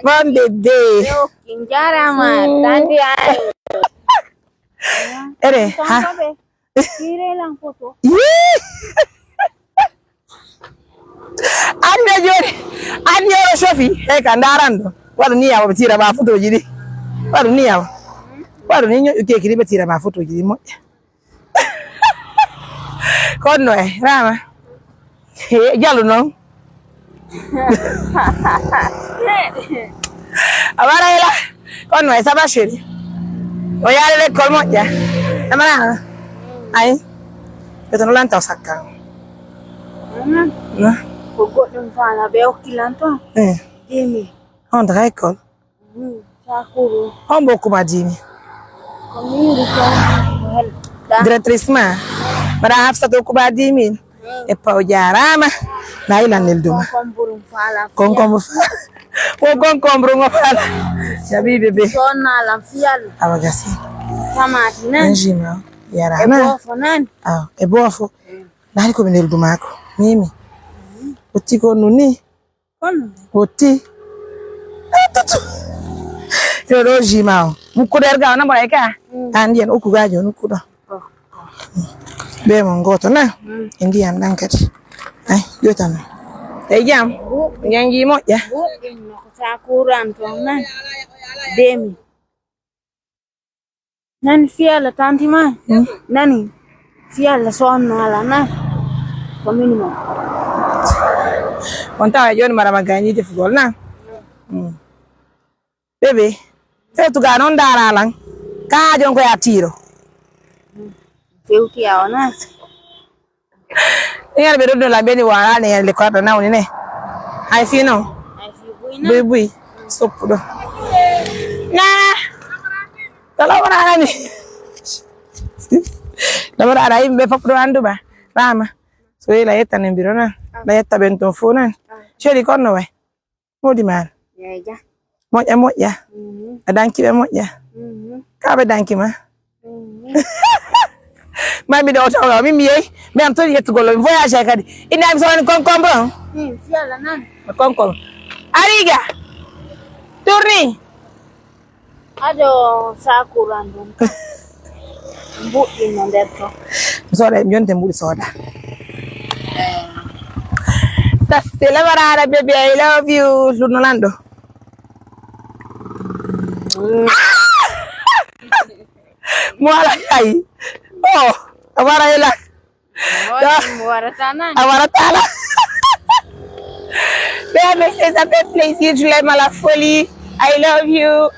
Bon bébé. Jarama, tanti ayo. Ere, ha. Kire lang foto. Ande jori. Ande o shofi. E ka ndarando. Wadu ni yawo bitira ba foto jidi. Wadu ni yawo. Wadu ni nyo ke kiri bitira ba foto jidi mo. Kono e, rama. He, jalu no. Abara ila. Kono e saba shiri. O yale le kolmo ya. Amana. Ai. Beto no lanta osaka. Na. Pogo dum fala be okilanto. Demi. On da école. Sakuru. On beaucoup m'a dit. Komiri ko. Directrice ma. Mara Hafsa to ko ba di min. E pa o jarama. Na ila nel duma. Komburum fala. Konkombo fa. Wo konkombo ngo fala. Jabi bébé. Sonna la fial. Abagasi. Tamati nan. Njima. Yara E na. bofo nan. Ah, e bofo. Na ko nel duma ko. Mimi. Oti ko nuni. Kono. Oti. Tutu. Yo do jima. Mukuder ga na bara ka. Andien okugajo nukudo. Be mon goto na. Indian dankati. Ay, yotana. Tay jam. Nyangi mo ya. Sakuran to nan. Demi. Nan fiala tanti ma. Nani. Fiala sonna la na. Komini mo. Konta yon mara magani de futbol na. Bebe. Fe tu ga non dara lang. Ka jon ko ya tiro. Feuti ya na. Ngal be do la beni wala ne le ko na woni ne. Ai fi no. Ai fi buina. Bebui. Sopudo. Na. Tala wala ni. La wala ai be fakro andu ba. Rama. So ila yetta ne birona. La yetta bento fona. Sheri konno we. Modi man. Ya. Moja. Adanki be moja. Ka be danki ma. Mami do tawo mi miye. Me am to yetu golo voyage kadi. Ina mi so konkombo. Fiala nan. Konkombo. Ariga. Turni. Ado sakuran dum. Buɗɗi no nder to. Soda jonte mbudi soda. Sasse la barara baby I love you Lunolando. Muala ai. Oh, awara ila. Awara tala. Baby, c'est ça fait plaisir, je l'aime à la folie. I love you.